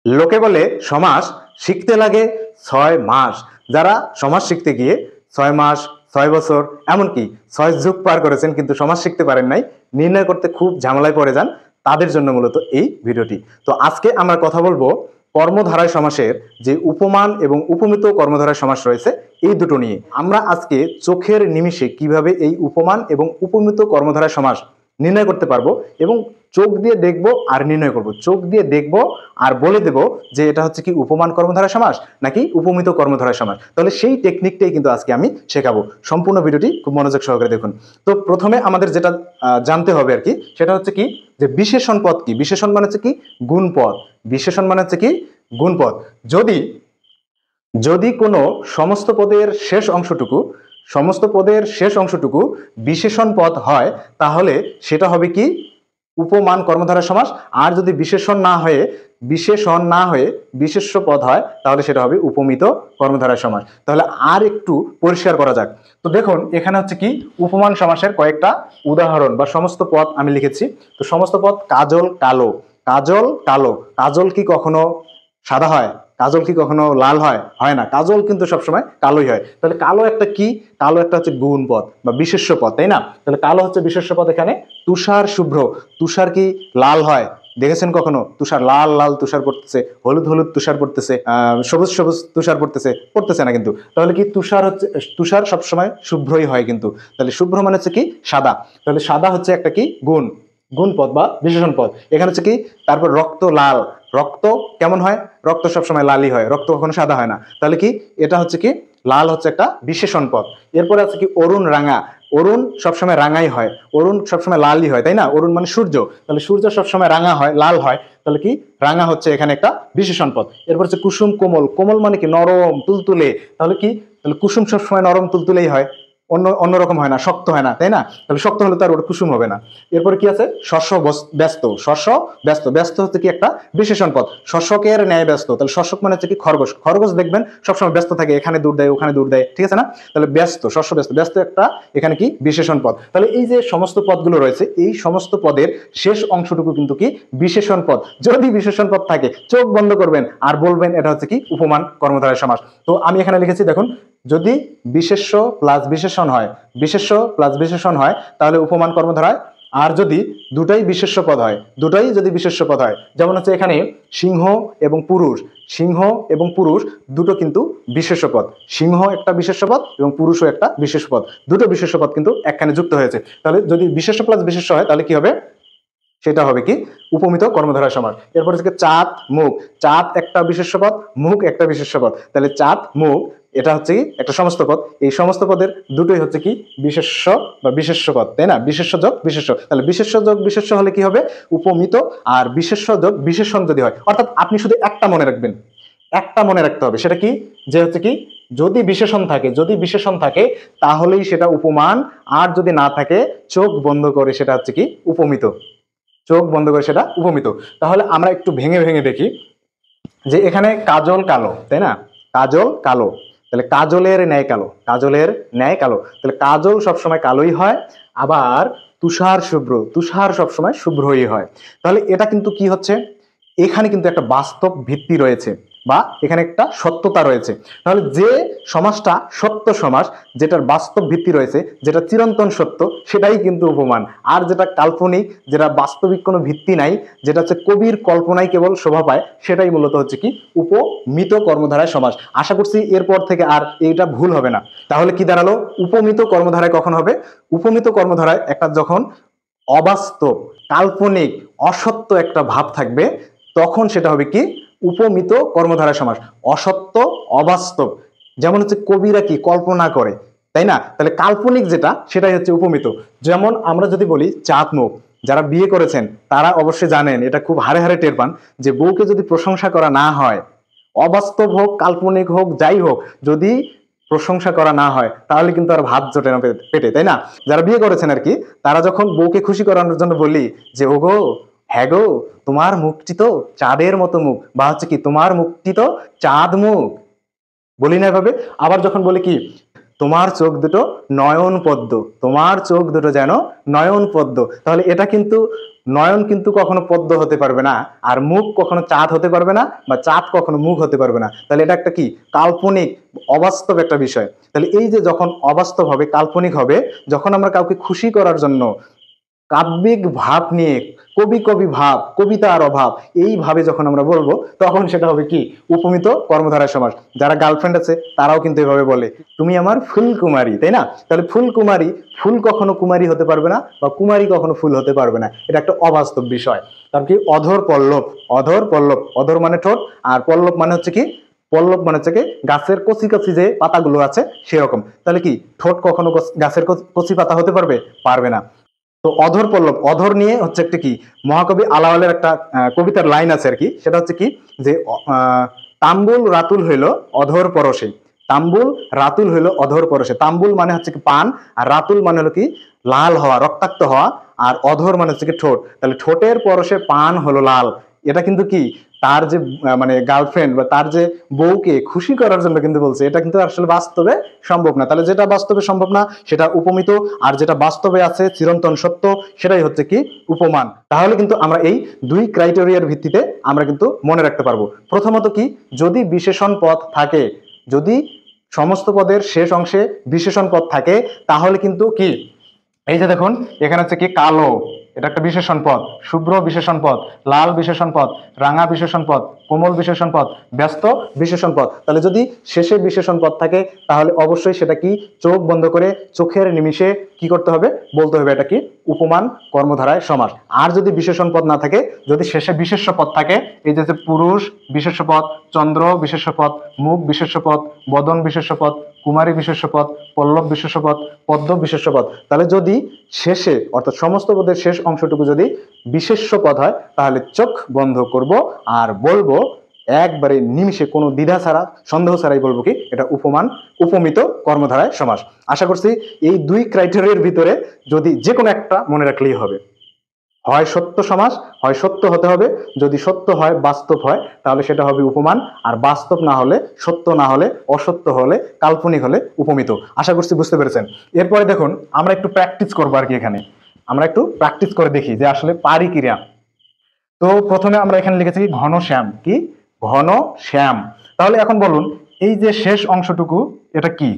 লোকে বলে সমাস শিখতে লাগে 6 মাস। যারা সমাস শিখতে গিয়ে 6 মাস, 6 বছর, এমনকি 6 যুগ পার করেছেন কিন্তু সমাস শিখতে পারেন নাই, নির্ণয় করতে খুব ঝামেলায় পড়ে যান, তাদের জন্য মূলত এই ভিডিওটি। তো আজকে আমরা কথা বলবো কর্মধারয় সমাসের যে উপমান এবং উপমিত কর্মধারয় সমাস রয়েছে এই দুটো নিয়ে। আমরা আজকে চোখের নিমিষে কিভাবে এই উপমান এবং উপমিত কর্মধারয় সমাস নির্ণয় করতে পারবো এবং চোখ দিয়ে দেখবো আর নির্ণয় করব, চোখ দিয়ে দেখবো আর বলে দেব যে এটা হচ্ছে কি উপমান কর্মধারয় সমাস নাকি উপমিত কর্মধারয় সমাস। তাহলে সেই টেকনিকটাই কিন্তু আজকে আমি শেখাবো। সম্পূর্ণ ভিডিওটি খুব মনোযোগ সহকারে দেখুন। তো প্রথমে আমাদের যেটা জানতে হবে আর কি, সেটা হচ্ছে কি যে বিশেষণ পদ কি। বিশেষণ মানে হচ্ছে কি গুণপদ। বিশেষণ মানে হচ্ছে কি গুণপদ। যদি যদি কোনো সমস্ত পদের শেষ অংশটুকু বিশেষণ পদ হয় তাহলে সেটা হবে কি উপমান কর্মধারয় সমাস। আর যদি বিশেষণ না হয়ে বিশেষ্য পদ হয় তাহলে সেটা হবে উপমিত কর্মধারয় সমাস। তাহলে আর একটু পরিষ্কার করা যাক। তো দেখুন এখানে হচ্ছে কি উপমান সমাসের কয়েকটা উদাহরণ বা সমস্ত পদ আমি লিখেছি। তো সমস্ত পদ কাজল কালো। কাজল কালো। কাজল কি কখনো সাদা হয়? কাজল কি কখনো লাল হয়? হয় না। কাজল কিন্তু সবসময় কালোই হয়। তাহলে কালো একটা কি? কালো একটা হচ্ছে গুণ পদ বা বিশেষ্য পদ, তাই না? তাহলে কালো হচ্ছে বিশেষ্য পদ। এখানে তুষার শুভ্র। তুষার কি লাল হয়? দেখেছেন কখনো? তুষার লাল লাল তুষার পড়তেছে, হলুদ হলুদ তুষার পড়তেছে, সবুজ সবুজ তুষার পড়তেছে? পড়তেছে না কিন্তু। তাহলে কি তুষার সবসময় শুভ্রই হয় কিন্তু। তাহলে শুভ্র মানে হচ্ছে কি সাদা। তাহলে সাদা হচ্ছে একটা কি গুণ পদ বা বিশেষণ পদ। এখানে হচ্ছে কি তারপর রক্ত লাল। রক্ত কেমন হয়? রক্ত সবসময় লালই হয়, রক্ত কখনো সাদা হয় না। তাহলে কি এটা হচ্ছে কি লাল হচ্ছে একটা বিশেষণ পদ। এরপরে আছে কি অরুণ রাঙা। অরুণ সবসময় রাঙাই হয়, অরুণ সবসময় লালই হয়, তাই না? অরুণ মানে সূর্য। তাহলে সূর্য সবসময় রাঙা হয়, লাল হয়। তাহলে কি রাঙা হচ্ছে এখানে একটা বিশেষণ পদ। এরপর হচ্ছে কুসুম কোমল। কোমল মানে কি নরম তুলতুলে। তাহলে কি তাহলে কুসুম সবসময় নরম তুলতুলেই হয়, অন্যরকম হয় না, শক্ত হয় না, তাই না? তাহলে শক্ত হলে তো আর ওটা কুসুম হবে না। এরপরে কি আছে শস্য ব্যস্ত। শস্য ব্যস্ত। ব্যস্ত হচ্ছে কি একটা বিশেষণ পদ। শস্যকের ন্যায় ব্যস্ত। তাহলে শস্যক মানে হচ্ছে কি খরগোশ। খরগোশ দেখবেন সবসময় ব্যস্ত থাকে, এখানে দৌড় দেয় ওখানে দৌড় দেয়, ঠিক আছে না? তাহলে ব্যস্ত, শস্য ব্যস্ত। ব্যস্ত একটা এখানে কি বিশেষণ পদ। তাহলে এই যে সমস্ত পদগুলো রয়েছে এই সমস্ত পদের শেষ অংশটুকু কিন্তু কি বিশেষণ পদ। যদি বিশেষণ পদ থাকে চোখ বন্ধ করবেন আর বলবেন এটা হচ্ছে কি উপমান কর্মধারয় সমাস। তো আমি এখানে লিখেছি দেখুন, যদি বিশেষ্য প্লাস বিশেষণ হয় তাহলে উপমান কর্মধারয়। আর যদি দুটাই বিশেষ্য পদ হয়, যেমন হচ্ছে এখানে সিংহ এবং পুরুষ দুটো কিন্তু বিশেষ্য পদ। সিংহ একটা বিশেষ্য পদ এবং পুরুষও একটা বিশেষ্য পদ। দুটো বিশেষ্য পদ কিন্তু একখানে যুক্ত হয়েছে। তাহলে যদি বিশেষ্য প্লাস বিশেষ্য হয় তাহলে কি হবে? সেটা হবে কি উপমিত কর্মধারয় সমাস। এরপর থেকে চাঁদ মুখ। চাঁদ একটা বিশেষ্য পদ, মুখ একটা বিশেষ্য পদ। তাহলে চাঁদ মুখ এটা হচ্ছে কি একটা সমস্ত পদ। এই সমস্ত পদের দুটোই হচ্ছে কি বিশেষ্য বা বিশেষ্য পদ, তাই না? বিশেষ্য যোগ বিশেষ্য। তাহলে বিশেষ্য যোগ বিশেষ্য হলে কি হবে? উপমিত। আর বিশেষ্য যোগ বিশেষণ যদি হয়, অর্থাৎ আপনি শুধু একটা মনে রাখবেন, একটা মনে রাখতে হবে। সেটা কি? যে হচ্ছে কি যদি বিশেষণ থাকে তাহলেই সেটা উপমান, আর যদি না থাকে চোখ বন্ধ করে সেটা হচ্ছে কি উপমিত। তাহলে আমরা একটু ভেঙে ভেঙে দেখি যে এখানে কাজল কালো, তাই না? কাজল কালো। তাহলে কাজলের ন্যায় কালো। তাহলে কাজল সবসময় কালোই হয়। আবার তুষার সবসময় শুভ্রই হয়। তাহলে এটা কিন্তু কি হচ্ছে, এখানে কিন্তু একটা বাস্তব ভিত্তি রয়েছে বা এখানে একটা সত্যতা রয়েছে। তাহলে যে সমাজটা সত্য সমাজ, যেটার বাস্তব ভিত্তি রয়েছে, যেটা চিরন্তন সত্য, সেটাই কিন্তু উপমান। আর যেটা কাল্পনিক, যেটা বাস্তবিক কোনো ভিত্তি নাই, যেটা হচ্ছে কবির কল্পনায় কেবল শোভা পায়, সেটাই মূলত হচ্ছে কি উপমিত কর্মধারায় সমাস। আশা করছি এরপর থেকে আর এইটা ভুল হবে না। তাহলে কি দাঁড়ালো? উপমিত কর্মধারায় কখন হবে? উপমিত কর্মধারায় একটা যখন অবাস্তব, কাল্পনিক, অসত্য একটা ভাব থাকবে তখন সেটা হবে কি উপমিত কর্মধারয় সমাস। অসত্য, অবাস্তব, যেমন হচ্ছে কবিরা কি কল্পনা করে, তাই না? তাহলে কাল্পনিক যেটা সেটাই হচ্ছে উপমিত। যেমন আমরা যদি বলি চাঁদ মুখ, যারা বিয়ে করেছেন তারা অবশ্যই জানেন, এটা খুব হারে হারে টের পান, যে বউকে যদি প্রশংসা করা না হয়, অবাস্তব হোক কাল্পনিক হোক যাই হোক, যদি প্রশংসা করা না হয় তাহলে কিন্তু আর ভাত জোটে না পেটে, তাই না? যারা বিয়ে করেছেন আর কি, তারা যখন বউকে খুশি করানোর জন্য বলি যে ওগো, হ্যাঁ গো, তোমার মুখটি তো চাঁদের মতো মুখ, বা হচ্ছে কি তোমার মুখটি তো চাঁদ মুখ, বলি না এভাবে? আবার যখন বলি কি তোমার চোখ দুটো নয়ন পদ্ম, যেন নয়ন পদ্ম, তাহলে এটা কিন্তু নয়ন কিন্তু কখনো পদ্ম হতে পারবে না, আর মুখ কখনো চাঁদ হতে পারবে না, বা চাঁদ কখনো মুখ হতে পারবে না। তাহলে এটা একটা কি কাল্পনিক, অবাস্তব একটা বিষয়। তাহলে এই যে যখন অবাস্তব হবে, কাল্পনিক হবে, যখন আমরা কাউকে খুশি করার জন্য কাব্যিক ভাব নিয়ে, কবি কবি ভাব, কবিতা আর অভাব, এইভাবে যখন আমরা বলবো, তখন সেটা হবে কি উপমিত কর্মধারয় সমাস। যারা গার্লফ্রেন্ড আছে তারাও কিন্তু এভাবে বলে, তুমি আমার ফুলকুমারী, তাই না? তাহলে ফুলকুমারী, ফুল কখনো কুমারী হতে পারবে না, বা কুমারী কখনো ফুল হতে পারবে না, এটা একটা অবাস্তব বিষয়। তার কি অধর পল্লব, অধর পল্লব, অধর মানে ঠোঁট, আর পল্লব মানে হচ্ছে কি, পল্লব মানে হচ্ছে কি গাছের কচি কচি যে পাতাগুলো আছে সেরকম। তাহলে কি ঠোঁট কখনো গাছের কচি পাতা হতে পারবে? পারবে না। তো অধর পল্লব, অধর নিয়ে হচ্ছে একটা কি মহাকবি আলাওলের একটা কবিতার লাইন আছে আর কি, সেটা হচ্ছে কি যে তাম্বুল রাতুল হইল অধর পরশে, তাম্বুল রাতুল হইল অধর পরশে। তাম্বুল মানে হচ্ছে কি পান, আর রাতুল মানে হলো কি লাল হওয়া, রক্তাক্ত হওয়া, আর অধর মানে হচ্ছে কি ঠোঁট। তাহলে ঠোঁটের পরশে পান হলো লাল। এটা কিন্তু কি তার যে মানে গার্লফ্রেন্ড বা তার যে বউকে খুশি করার জন্য কিন্তু বলছে, এটা কিন্তু আসলে বাস্তবে সম্ভব না। তাহলে যেটা বাস্তবে সম্ভব না সেটা উপমিত, আর যেটা বাস্তবে আছে চিরন্তন সত্য সেটাই হচ্ছে কি উপমান। তাহলে কিন্তু আমরা এই দুই ক্রাইটেরিয়ার ভিত্তিতে আমরা কিন্তু মনে রাখতে পারবো। প্রথমত কি, যদি বিশেষণ পদ থাকে, যদি সমস্ত পদের শেষ অংশে বিশেষণ পদ থাকে, তাহলে কিন্তু কি এই যে দেখুন এখানে হচ্ছে কি কালো, এটা একটা বিশেষণ পদ, শুভ্র বিশেষণ পদ, লাল বিশেষণ পদ, রাঙা বিশেষণ পদ, কোমল বিশেষণ পদ, ব্যস্ত বিশেষণ পদ। তাহলে যদি শেষে বিশেষণ পদ থাকে তাহলে অবশ্যই সেটা কি চোখ বন্ধ করে চোখের নিমিষে কি করতে হবে, বলতে হবে এটা কি উপমান কর্মধারায় সমাস। আর যদি বিশেষণ পদ না থাকে, যদি শেষে বিশেষ্য পদ থাকে, এই যে পুরুষ বিশেষ্য পদ, চন্দ্র বিশেষ্য পদ, মুখ বিশেষ্য পদ, বদন বিশেষ্য পদ, কুমারী বিশেষ্য পদ, পল্লব বিশেষ্য পদ, পদ্ম বিশেষ্য পদ, তাহলে যদি শেষে অর্থাৎ সমস্ত পদের শেষ অংশটুকু যদি বিশেষ্য পদ হয়, তাহলে চোখ বন্ধ করব আর বলবো একবারে নিমিষে, কোনো দ্বিধা ছাড়া, সন্দেহ ছাড়াই বলবো কি এটা উপমান, উপমিত কর্মধারায় সমাস। আশা করছি এই দুই ক্রাইটেরিয়ার ভিতরে যদি যে কোনো একটা মনে রাখলেই হবে। হয় সত্য সমাস, হয় সত্য হতে হবে, যদি সত্য হয়, বাস্তব হয়, তাহলে সেটা হবে উপমান, আর বাস্তব না হলে, সত্য না হলে, অসত্য হলে, কাল্পনিক হলে উপমিত। আশা করছি বুঝতে পেরেছেন। এরপরে দেখুন আমরা একটু প্র্যাকটিস করবো আর কি, এখানে আমরা একটু প্র্যাকটিস করে দেখি যে আসলে পারি কিনা। তো প্রথমে আমরা এখানে লিখেছি ঘনশ্যাম, কি ঘন শ্যাম। তাহলে এখন বলুন এই যে শেষ অংশটুকু এটা কি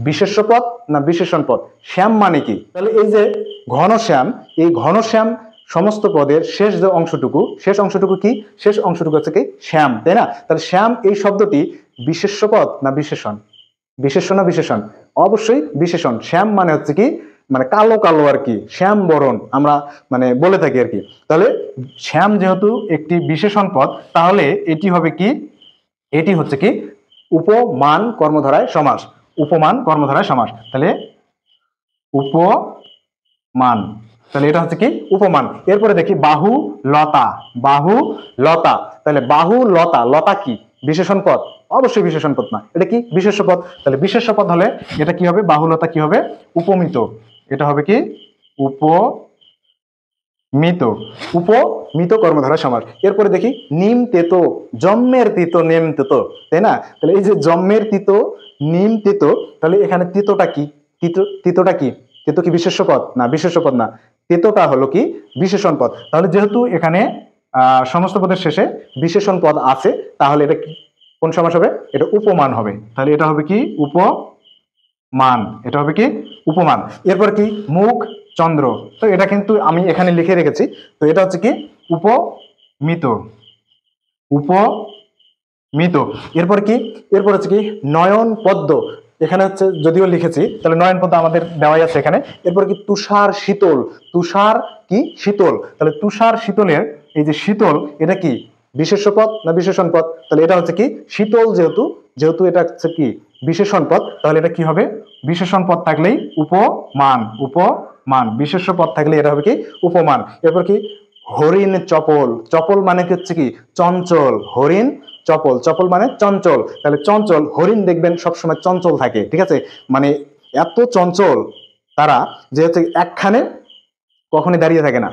বিশেষ্য পদ না বিশেষণ পদ? শ্যাম মানে কি? তাহলে এই যে ঘনশ্যাম, এই ঘনশ্যাম সমস্ত পদের শেষ যে অংশটুকু, শেষ অংশটুকু কি, শেষ অংশটুকু হচ্ছে কি শ্যাম, তাই না? তাহলে শ্যাম এই শব্দটি বিশেষ্য পদ না বিশেষণ? বিশেষ্য না বিশেষণ? অবশ্যই বিশেষণ। শ্যাম মানে হচ্ছে কি মানে কালো কালো আর কি, শ্যাম বরণ আমরা মানে বলে থাকি আর কি। তাহলে শ্যাম যেহেতু একটি বিশেষণ পদ, তাহলে এটি হবে কি, এটি হচ্ছে কি উপমান কর্মধারায় সমাস, উপমান কর্মধারায় সমাস। তাহলে উপমান, তাহলে এটা হচ্ছে কি উপমান। এরপরে দেখি বাহু লতা, বাহু লতা, তাহলে বাহু লতা, লতা কি বিশেষণ পদ? অবশ্যই বিশেষণ পদ না, এটা কি বিশেষ্য পদ। তাহলে বিশেষ্য পদ হলে এটা কি হবে, বাহুলতা কি হবে উপমিত, এটা হবে কি উপমিত, উপমিত কর্মধারা সমাস। এরপরে দেখি নিম তেতো, জন্মের তিতো নিম তেতো, তাই না? তাহলে এই যে জন্মের তিতো নিম তেতো, তাহলে এখানে তিতোটা কি, তিতোটা কি, তেতো কি বিশেষ্য পদ না বিশেষ্য পদ না? তেতোটা হলো কি বিশেষণ পদ। তাহলে যেহেতু এখানে সমস্ত পদের শেষে বিশেষণ পদ আছে, তাহলে এটা কি কোন সমাস হবে? এটা উপমান হবে। তাহলে এটা হবে কি উপমান, এটা হবে কি উপমান। এরপর কি মুখ চন্দ্র, তো এটা কিন্তু আমি এখানে লিখে রেখেছি, তো এটা হচ্ছে কি উপমিত, উপমিত। এরপর কি, এরপর হচ্ছে কি নয়ন পদ্ম, এখানে হচ্ছে যদিও লিখেছি, তাহলে নয়ন পদ্ম আমাদের দেওয়াই আছে এখানে। এরপর কি তুষার শীতল, তুষার কি শীতল, তাহলে তুষার শীতলের এই যে শীতল, এটা কি বিশেষ্য পদ না বিশেষণ পদ? তাহলে এটা হচ্ছে কি শীতল, যেহেতু যেহেতু এটা হচ্ছে কি বিশেষণ পদ, তাহলে এটা কি হবে বিশেষণ পদ থাকলেই উপমান, উপমান, বিশেষ্য পদ থাকলে এটা হবে কি উপমান। এরপর কি হরিণ চপল, চপল মানে কি হচ্ছে কি চঞ্চল, হরিণ চপল, চপল মানে চঞ্চল, তাহলে চঞ্চল, হরিণ দেখবেন সবসময় চঞ্চল থাকে, ঠিক আছে, মানে এত চঞ্চল তারা যে হচ্ছে একখানে কখনই দাঁড়িয়ে থাকে না।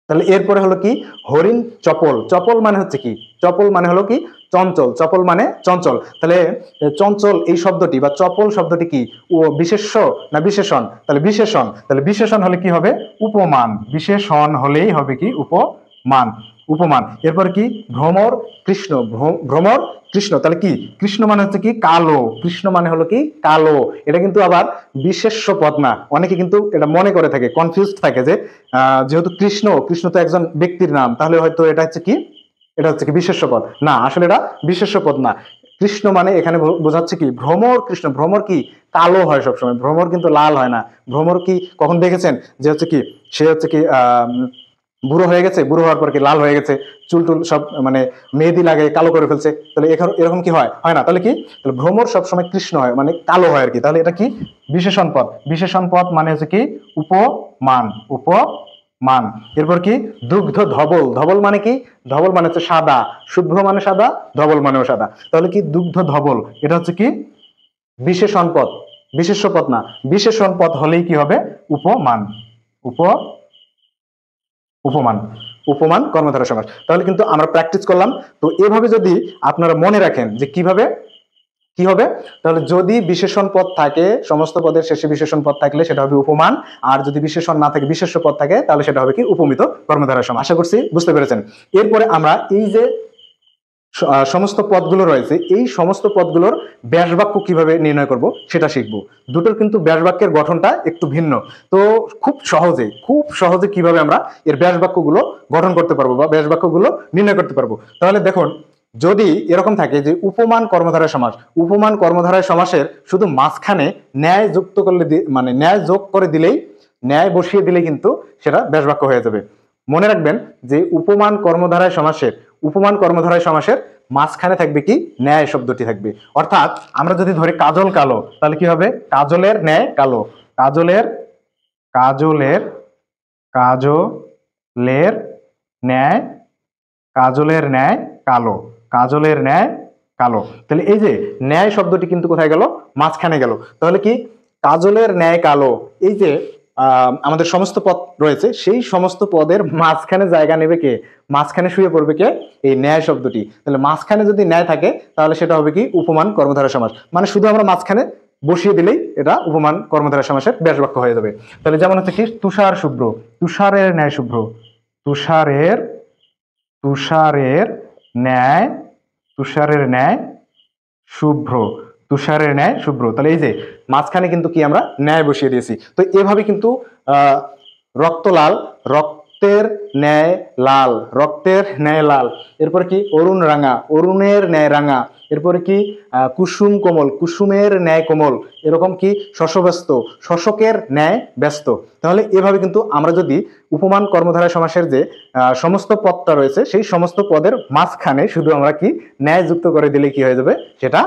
তাহলে এরপরে হলো কি হরিণ চপল, চপল মানে হচ্ছে কি, চপল মানে হলো কি চঞ্চল, চপল মানে চঞ্চল। তাহলে চঞ্চল এই শব্দটি বা চপল শব্দটি কি ও বিশেষ্য না বিশেষণ? তাহলে বিশেষণ। তাহলে বিশেষণ হলে কি হবে? উপমান। বিশেষণ হলেই হবে কি উপমান, উপমান। এরপর কি ভ্রমর কৃষ্ণ, ভ্রমর কৃষ্ণ, তাহলে কি কৃষ্ণ মানে হচ্ছে কি কালো, কৃষ্ণ মানে হলো কি কালো। এটা কিন্তু আবার বিশেষ্য পদ না, অনেকে কিন্তু এটা মনে করে থাকে, কনফিউজ থাকে যে যেহেতু কৃষ্ণ, কৃষ্ণ তো একজন ব্যক্তির নাম, তাহলে হয়তো এটা হচ্ছে কি, এটা হচ্ছে কি বিশেষ্য পদ। না, আসলে এটা বিশেষ্য পদ না। কৃষ্ণ মানে এখানে বোঝাচ্ছে কি ভ্রমর কৃষ্ণ। ভ্রমর কি কালো হয় সবসময়, ভ্রমর কিন্তু লাল হয় না। ভ্রমর কি কখন দেখেছেন যে হচ্ছে কি সে হচ্ছে কি বুড়ো হয়ে গেছে, বুড়ো হওয়ার পর কি লাল হয়ে গেছে, চুল টুল সব মানে মেহেদি লাগে কালো করে ফেলছে? তাহলে এরকম কি হয়? হয় না। তাহলে কি, তাহলে ভ্রমর সবসময় কৃষ্ণ হয় মানে কালো হয় আর কি। তাহলে এটা কি বিশেষণ পদ। বিশেষণ পদ মানে হচ্ছে কি উপমান, উপমান। এরপর কি দুগ্ধ ধবল, ধবল মানে কি? ধবল মানে হচ্ছে সাদা, শুভ্র মানে সাদা, ধবল মানেও সাদা। তাহলে কি দুগ্ধ ধবল, এটা হচ্ছে কি বিশেষণ পদ, বিশেষ্য পদ না। বিশেষণ পদ হলেই কি হবে? উপমান, উপমান, উপমান কর্মধারয় সমাস। তাহলে কিন্তু আমরা প্র্যাকটিস করলাম। তো এভাবে যদি আপনারা মনে রাখেন যে কিভাবে কি হবে, তাহলে যদি বিশেষণ পদ থাকে, সমস্ত পদের শেষে বিশেষণ পদ থাকলে সেটা হবে উপমান, আর যদি বিশেষণ না থাকে, বিশেষ্য পদ থাকে, তাহলে সেটা হবে কি উপমিত কর্মধারয় সমাস। আশা করছি বুঝতে পেরেছেন। এরপরে আমরা এই যে সমস্ত পদগুলো রয়েছে, এই সমস্ত পদগুলোর ব্যাসবাক্য কিভাবে নির্ণয় করব সেটা শিখবো। দুটোর কিন্তু ব্যাসবাক্যের গঠনটা একটু ভিন্ন। তো খুব সহজে কিভাবে আমরা এর ব্যাসবাক্যগুলো গঠন করতে পারবো বা ব্যাসবাক্যগুলো নির্ণয় করতে পারবো। তাহলে দেখুন, যদি এরকম থাকে যে উপমান কর্মধারয় সমাস, উপমান কর্মধারয় সমাসের শুধু মাঝখানে ন্যায় যুক্ত করলে, মানে ন্যায় যোগ করে দিলেই, ন্যায় বসিয়ে দিলেই কিন্তু সেটা ব্যাসবাক্য হয়ে যাবে। মনে রাখবেন যে উপমান কর্মধারয় সমাসের, উপমান কর্মধারয় সমাসের মাঝখানে থাকবে কি ন্যায় শব্দটি থাকবে। অর্থাৎ আমরা যদি ধরি কাজল কালো, তাহলে কি হবে? কাজলের ন্যায় কালো, কাজলের কাজলের কাজলের ন্যায়, কাজলের ন্যায় কালো, কাজলের ন্যায় কালো। তাহলে এই যে ন্যায় শব্দটি কিন্তু কোথায় গেল? মাঝখানে গেল। তাহলে কি কাজলের ন্যায় কালো, এই যে আমাদের সমস্ত পদ রয়েছে, সেই সমস্ত পদের মাঝখানে জায়গা নেবে কে? মাঝখানে শুয়ে পড়বে কে? এই ন্যায় শব্দটি। তাহলে মাঝখানে যদি ন্যায় থাকে তাহলে সেটা হবে কি উপমান কর্মধারয় সমাস। মানে শুধু আমরা মাঝখানে বসিয়ে দিলেই এটা উপমান কর্মধারয় সমাসের ব্যাসবাক্য হয়ে যাবে। তাহলে যেমন হচ্ছে কি তুষার শুভ্র, তুষারের ন্যায় শুভ্র, তুষারের তুষারের ন্যায়, তুষারের ন্যায় শুভ্র, তুষারের ন্যায় শুভ্র। তাহলে এই যে মাঝখানে কিন্তু কি আমরা ন্যায় বসিয়ে দিয়েছি। তো এভাবে কিন্তু রক্ত লাল, রক্তের ন্যায় লাল, রক্তের ন্যায় লাল। এরপর কি অরুণ রাঙা, অরুণের ন্যায় রাঙা। এরপরে কি কুসুম কোমল, কুসুমের ন্যায় কোমল। এরকম কি শশব্যস্ত, শশকের ন্যায় ব্যস্ত। তাহলে এভাবে কিন্তু আমরা যদি উপমান কর্মধারয় সমাসের যে সমস্ত পদটা রয়েছে, সেই সমস্ত পদের মাঝখানে শুধু আমরা কি ন্যায় যুক্ত করে দিলে কি হয়ে যাবে? সেটা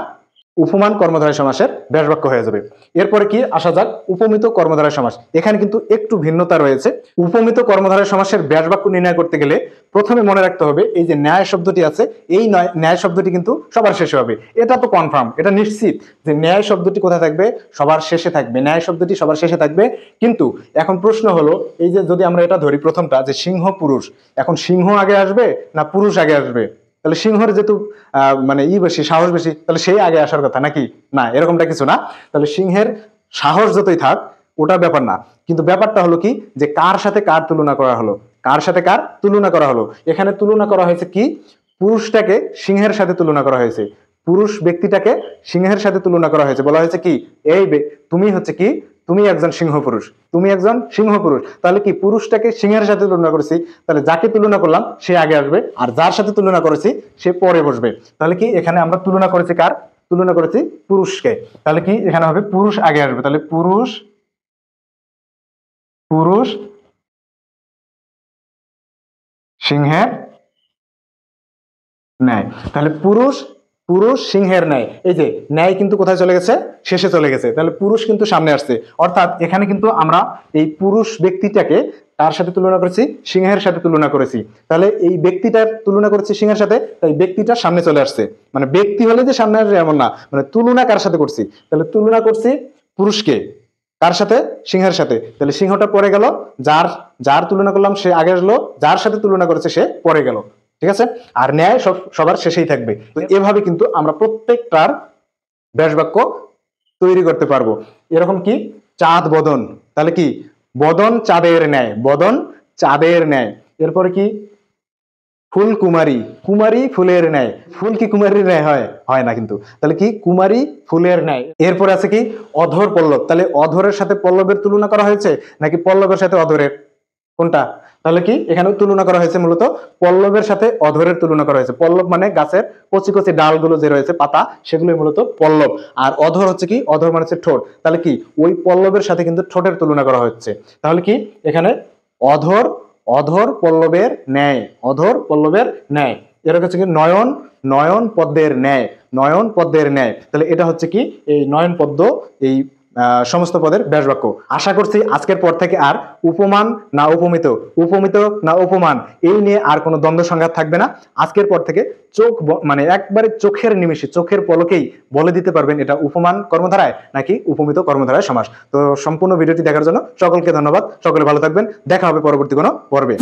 উপমান কর্মধারয় সমাসের ব্যাসবাক্য হয়ে যাবে। এরপরে কি আসা যাক উপমিত কর্মধারয় সমাস। এখানে কিন্তু একটু ভিন্নতা রয়েছে। উপমিত কর্মধারয় সমাসের ব্যাসবাক্য নির্ণয় করতে গেলে প্রথমে মনে রাখতে হবে এই যে ন্যায় শব্দটি আছে, এই ন্যায় শব্দটি কিন্তু সবার শেষে হবে। এটা তো কনফার্ম, এটা নিশ্চিত যে ন্যায় শব্দটি কোথায় থাকবে? সবার শেষে থাকবে, ন্যায় শব্দটি সবার শেষে থাকবে। কিন্তু এখন প্রশ্ন হলো, এই যে যদি আমরা এটা ধরি প্রথমটা যে সিংহ পুরুষ, এখন সিংহ আগে আসবে না পুরুষ আগে আসবে? তাহলে সিংহর যেহেতু মানে বেশি, সাহস বেশি, তাহলে সেই আগে আসার কথা নাকি? না, এরকমটা কিছু না। তাহলে সিংহের সাহস যতই থাক ওটা ব্যাপার না, কিন্তু ব্যাপারটা হলো কি যে কার সাথে কার তুলনা করা হলো, কার সাথে কার তুলনা করা হলো। এখানে তুলনা করা হয়েছে কি পুরুষটাকে সিংহের সাথে তুলনা করা হয়েছে, পুরুষ ব্যক্তিটাকে সিংহের সাথে তুলনা করা হয়েছে। বলা হয়েছে কি এই তুমি হচ্ছে কি তুমি একজন সিংহ পুরুষ, তুমি একজন সিংহ পুরুষ। তাহলে কি পুরুষটাকে সিংহের সাথে তুলনা করেছি, তাহলে যাকে তুলনা করলাম সে আগে আসবে, আর যার সাথে তুলনা করেছি সে পরে বসবে। তাহলে কি এখানে আমরা তুলনা করেছি কার? তুলনা করেছি পুরুষকে। তাহলে কি এখানে হবে পুরুষ আগে আসবে। তাহলে পুরুষ, পুরুষ সিংহের ন্যায়। তাহলে পুরুষ, পুরুষ সিংহের ন্যায়। এই যে ন্যায় কিন্তু কোথায় চলে গেছে? শেষে চলে গেছে। তাহলে পুরুষ কিন্তু সামনে আসছে। অর্থাৎ এখানে কিন্তু আমরা এই পুরুষ ব্যক্তিটাকে তার সাথে তুলনা করেছি, সিংহের সাথে তুলনা করেছি। তাহলে এই ব্যক্তিটার তুলনা করেছি সিংহের সাথে, তাই ব্যক্তিটা সামনে চলে আসছে। মানে ব্যক্তি হলে যে সামনে আসবে এমন না, মানে তুলনা কার সাথে করছি? তাহলে তুলনা করছি পুরুষকে কার সাথে? সিংহের সাথে। তাহলে সিংহটা পরে গেল, যার যার তুলনা করলাম সে আগে আসলো, যার সাথে তুলনা করেছে সে পরে গেল। ঠিক আছে, আর ন্যায় সবার শেষেই থাকবে। তো এভাবে কিন্তু আমরা প্রত্যেকটার ব্যাস বাক্য তৈরি করতে পারবো। এরকম কি চাঁদ বদন, তাহলে কি বদন চাঁদের ন্যায়, বদন চাঁদের ন্যায়। এরপরে কি ফুল কুমারী, কুমারী ফুলের ন্যায়, ফুল কি কুমারীর ন্যায় হয়? হয় না কিন্তু, তাহলে কি কুমারী ফুলের ন্যায়। এরপর আছে কি অধর পল্লব, তাহলে অধরের সাথে পল্লবের তুলনা করা হয়েছে নাকি পল্লবের সাথে অধরের, কোনটা? তাহলে কি এখানে তুলনা করা হয়েছে মূলত পল্লবের সাথে অধরের তুলনা করা হয়েছে। পল্লব মানে গাছের কচি কচি ডালগুলো যে রয়েছে পাতা, সেগুলো মূলত পল্লব। আর অধর হচ্ছে কি, অধর মানে হচ্ছে ঠোঁট, তাহলে কি ওই পল্লবের সাথে কিন্তু ঠোঁটের তুলনা করা হচ্ছে। তাহলে কি এখানে অধর, অধর পল্লবের ন্যায়, অধর পল্লবের ন্যায়। এর হচ্ছে কি নয়ন, নয়ন পদ্মের ন্যায়, নয়ন পদ্মের ন্যায়। তাহলে এটা হচ্ছে কি এই নয়ন পদ্ম, এই সমস্ত পদের ব্যাস বাক্য। আশা করছি আজকের পর থেকে আর উপমান না উপমিত, উপমিত না উপমান এই নিয়ে আর কোনো দ্বন্দ্ব সংঘাত থাকবে না। আজকের পর থেকে চোখ মানে একবারে চোখের নিমিষে, চোখের পলকেই বলে দিতে পারবেন এটা উপমান কর্মধারায় নাকি উপমিত কর্মধারায় সমাস। তো সম্পূর্ণ ভিডিওটি দেখার জন্য সকলকে ধন্যবাদ, সকলে ভালো থাকবেন, দেখা হবে পরবর্তী কোনো পর্বে।